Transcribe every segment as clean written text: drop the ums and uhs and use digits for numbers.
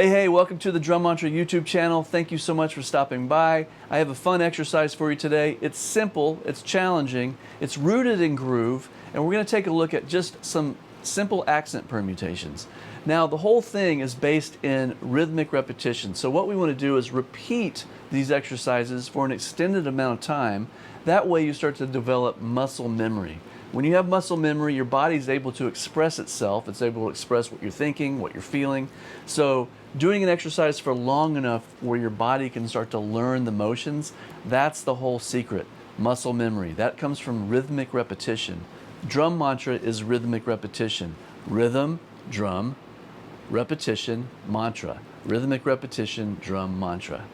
Hey, welcome to the DrumMantra YouTube channel. Thank you so much for stopping by. I have a fun exercise for you today. It's simple, it's challenging, it's rooted in groove, and we're going to take a look at just some simple accent permutations. Now, the whole thing is based in rhythmic repetition. So what we want to do is repeat these exercises for an extended amount of time. That way you start to develop muscle memory. When you have muscle memory, your body's able to express itself. It's able to express what you're thinking, what you're feeling. So doing an exercise for long enough where your body can start to learn the motions, that's the whole secret. Muscle memory. That comes from rhythmic repetition. Drum mantra is rhythmic repetition. Rhythm, drum, repetition, mantra. Rhythmic repetition, drum mantra.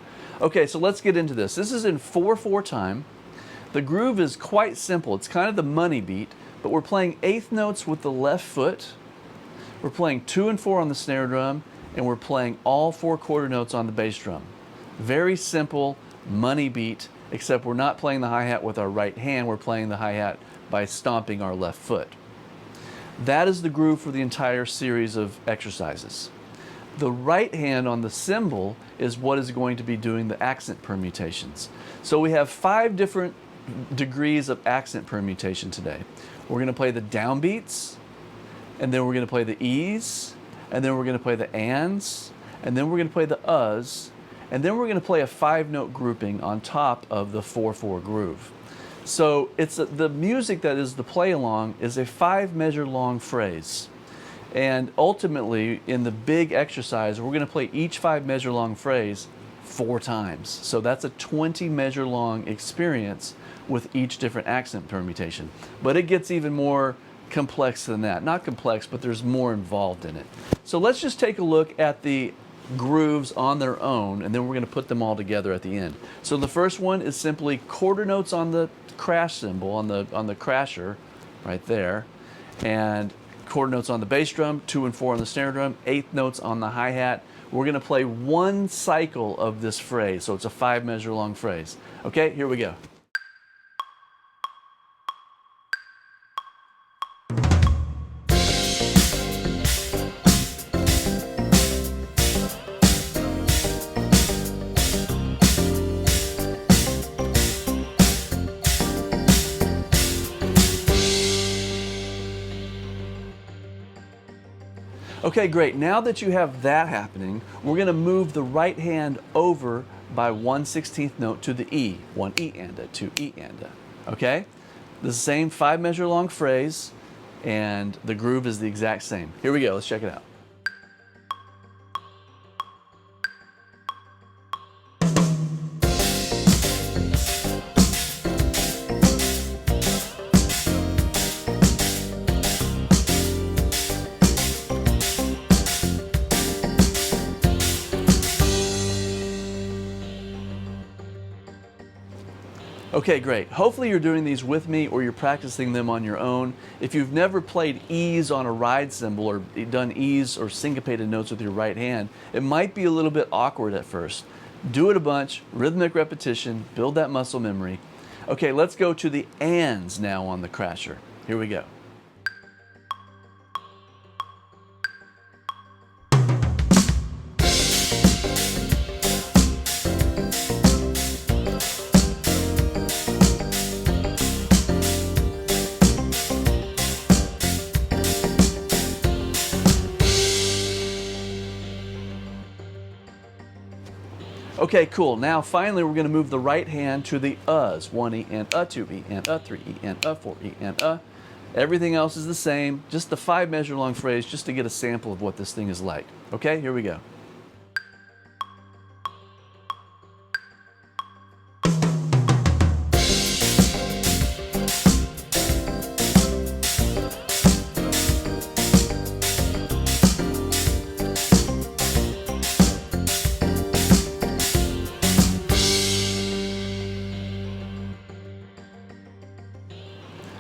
Okay, so let's get into this. This is in 4/4 time. The groove is quite simple. It's kind of the money beat, but we're playing eighth notes with the left foot. We're playing 2 and 4 on the snare drum, and we're playing all 4 quarter notes on the bass drum. Very simple money beat, except we're not playing the hi-hat with our right hand. We're playing the hi-hat by stomping our left foot. That is the groove for the entire series of exercises. The right hand on the cymbal is what is going to be doing the accent permutations. So we have 5 different degrees of accent permutation today. We're going to play the downbeats, and then we're going to play the E's, and then we're going to play the ands, and then we're going to play the uhs, and then we're going to play a 5-note grouping on top of the 4/4 groove. So it's the music that is the play along is a 5-measure long phrase. And ultimately, in the big exercise, we're going to play each 5-measure long phrase 4 times. So that's a 20-measure long experience with each different accent permutation. But it gets even more complex than that. Not complex, but there's more involved in it. So let's just take a look at the grooves on their own, and then we're going to put them all together at the end. So the first one is simply quarter notes on the crash cymbal, on the crasher, right there, and quarter notes on the bass drum, 2 and 4 on the snare drum, eighth notes on the hi-hat. We're going to play 1 cycle of this phrase, so it's a 5-measure long phrase. Okay, here we go. Okay, great. Now that you have that happening, we're going to move the right hand over by 1/16 note to the E. 1 E and a, 2 E and a. Okay? The same 5-measure long phrase, and the groove is the exact same. Here we go. Let's check it out. Okay, great. Hopefully you're doing these with me or you're practicing them on your own. If you've never played E's on a ride cymbal or done E's or syncopated notes with your right hand, it might be a little bit awkward at first. Do it a bunch, rhythmic repetition, build that muscle memory. Okay, let's go to the ands now on the crasher. Here we go. Okay, cool. Now finally we're going to move the right hand to the uhs. 1 E and 2 E and 3 E and 4 E and Everything else is the same, just the 5-measure long phrase just to get a sample of what this thing is like. Okay, here we go.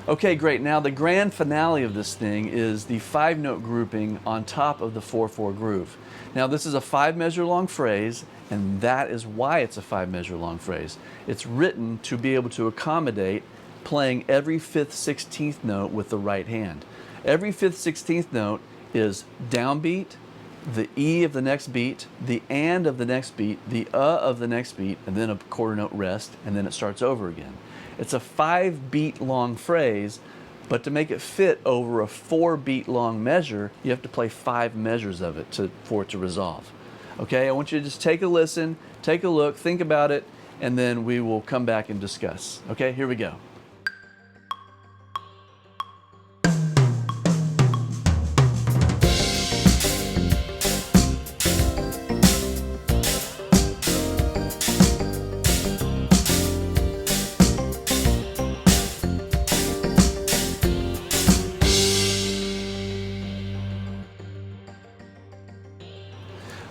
Okay, great. Now the grand finale of this thing is the 5-note grouping on top of the 4/4 groove. Now this is a 5-measure long phrase, and that is why it's a 5-measure long phrase. It's written to be able to accommodate playing every 5th 16th note with the right hand. Every 5th 16th note is downbeat, the E of the next beat, the and of the next beat, the of the next beat, and then a quarter note rest, and then it starts over again. It's a 5-beat long phrase, but to make it fit over a 4-beat long measure, you have to play 5 measures of it for it to resolve. Okay, I want you to just take a listen, take a look, think about it, and then we will come back and discuss. Okay, here we go.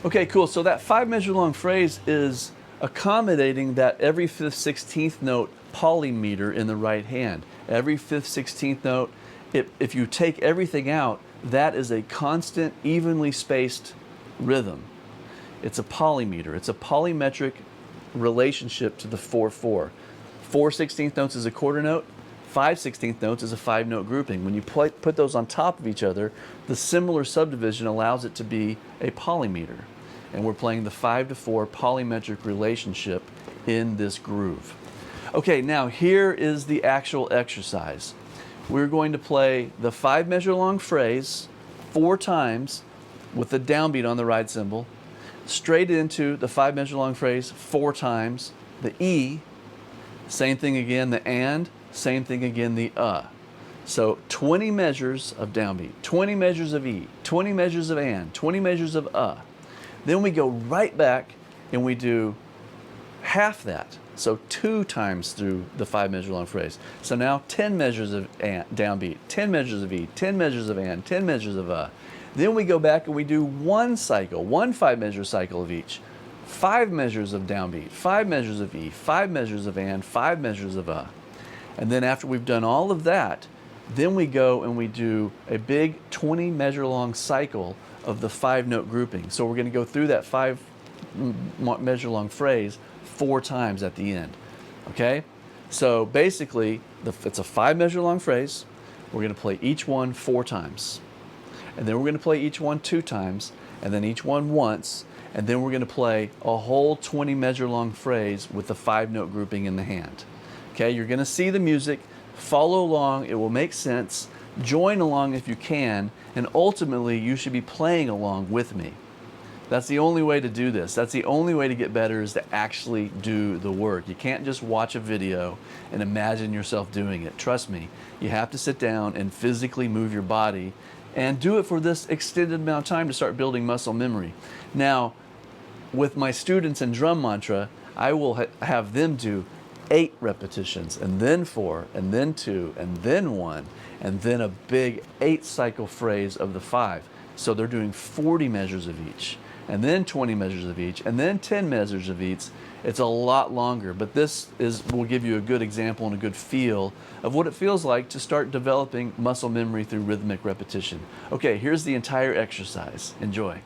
Okay, cool. So that 5-measure long phrase is accommodating that every 5th, 16th note polymeter in the right hand. Every 5th, 16th note, if you take everything out, that is a constant, evenly spaced rhythm. It's a polymeter. It's a polymetric relationship to the 4/4. 4 16th notes is a quarter note. 5 16th notes is a 5-note grouping. When you put those on top of each other, the similar subdivision allows it to be a polymeter. And we're playing the 5/4 polymetric relationship in this groove. Okay, now here is the actual exercise. We're going to play the 5-measure long phrase 4 times with the downbeat on the right cymbal, straight into the 5-measure long phrase 4 times, the E, same thing again, the and, same thing again, the So 20 measures of downbeat, 20 measures of E, 20 measures of and, 20 measures of Then we go right back and we do half that. So 2 times through the 5-measure long phrase. So now 10 measures of downbeat, 10 measures of E, 10 measures of and, 10 measures of Then we go back and we do 1 cycle, 1 5-measure cycle of each. 5 measures of downbeat, 5 measures of E, 5 measures of and, 5 measures of And then after we've done all of that, then we go and we do a big 20-measure long cycle of the 5-note grouping. So we're going to go through that 5-measure long phrase 4 times at the end. Okay? So basically, it's a 5-measure long phrase. We're going to play each one 4 times. And then we're going to play each one 2 times, and then each one once, and then we're going to play a whole 20-measure long phrase with the 5-note grouping in the hand. Okay? You're going to see the music. Follow along. It will make sense. Join along if you can, and ultimately you should be playing along with me. That's the only way to do this. That's the only way to get better, is to actually do the work. You can't just watch a video and imagine yourself doing it. Trust me, you have to sit down and physically move your body and do it for this extended amount of time to start building muscle memory. Now, with my students in DrumMantra, I will have them do 8 repetitions, and then 4, and then 2, and then 1, and then a big 8-cycle phrase of the 5. So they're doing 40 measures of each, and then 20 measures of each, and then 10 measures of each. It's a lot longer, but this will give you a good example and a good feel of what it feels like to start developing muscle memory through rhythmic repetition. Okay, here's the entire exercise. Enjoy.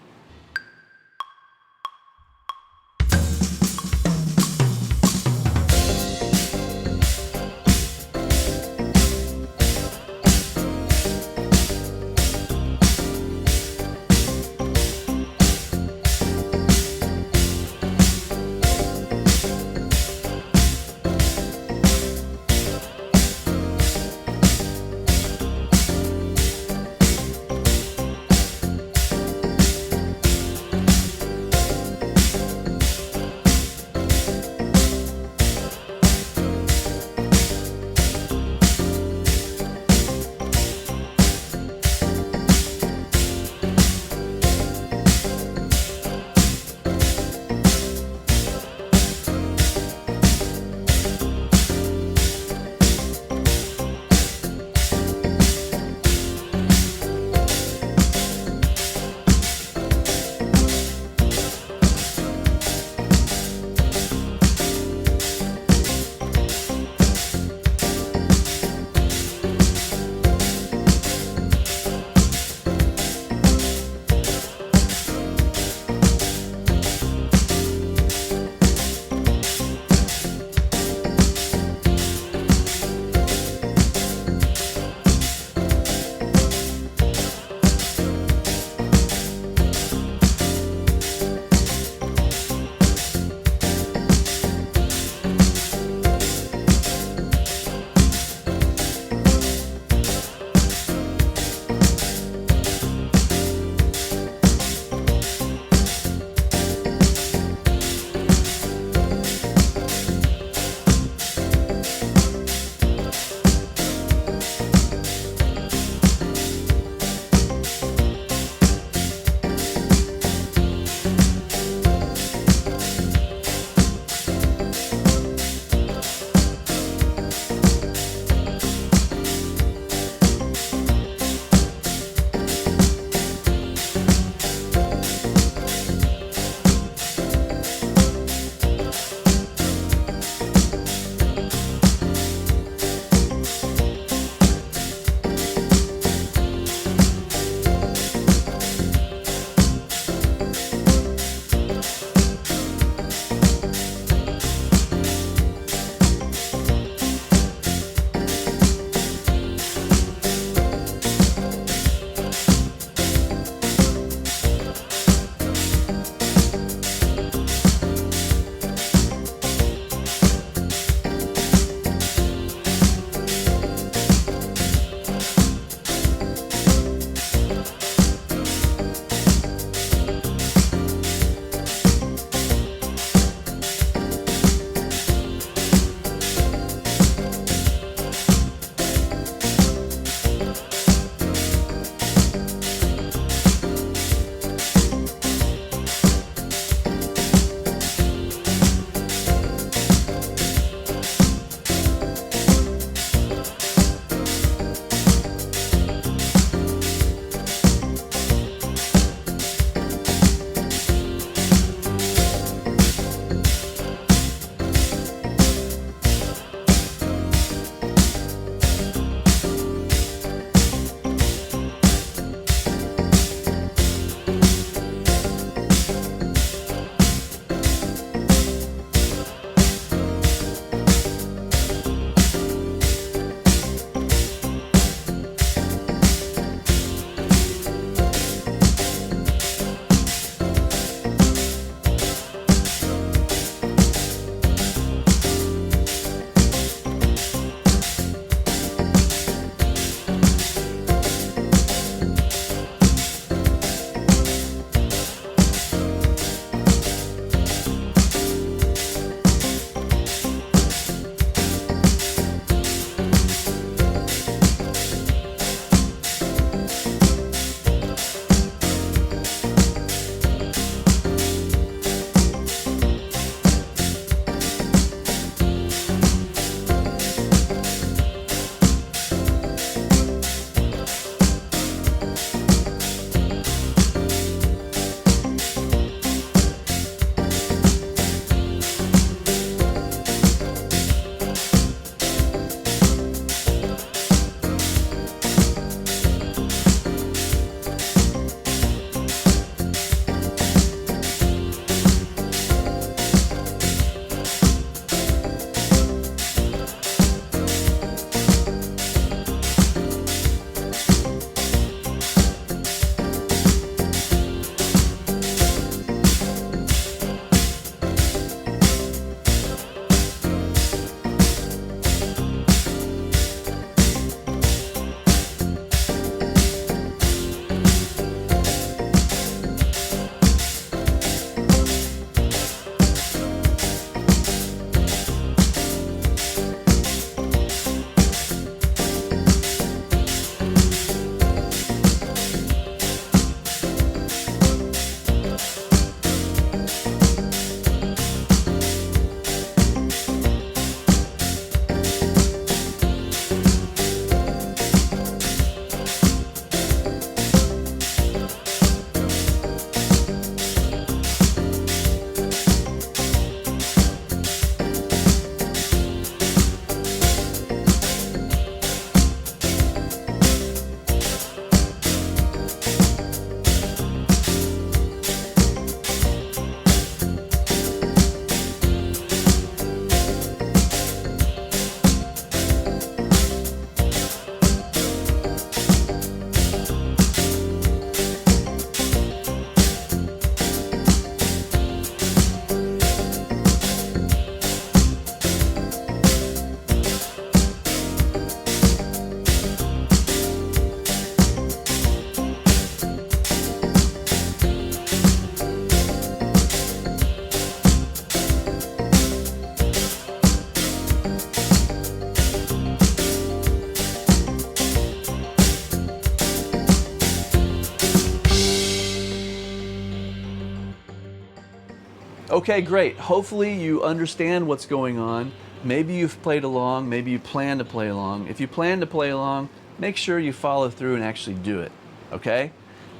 Okay, great. Hopefully you understand what's going on. Maybe you've played along, maybe you plan to play along. If you plan to play along, make sure you follow through and actually do it, okay?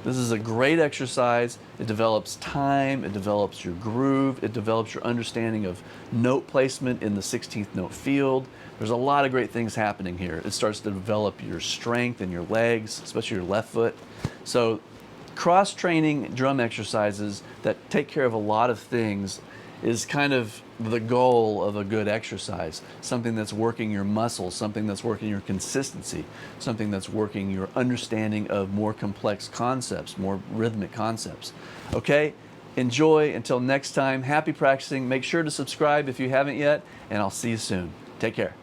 This is a great exercise. It develops time, it develops your groove, it develops your understanding of note placement in the 16th note field. There's a lot of great things happening here. It starts to develop your strength in your legs, especially your left foot. So cross-training drum exercises that take care of a lot of things is kind of the goal of a good exercise. Something that's working your muscles, something that's working your consistency, something that's working your understanding of more complex concepts, more rhythmic concepts. Okay? Enjoy. Until next time, happy practicing. Make sure to subscribe if you haven't yet, and I'll see you soon. Take care.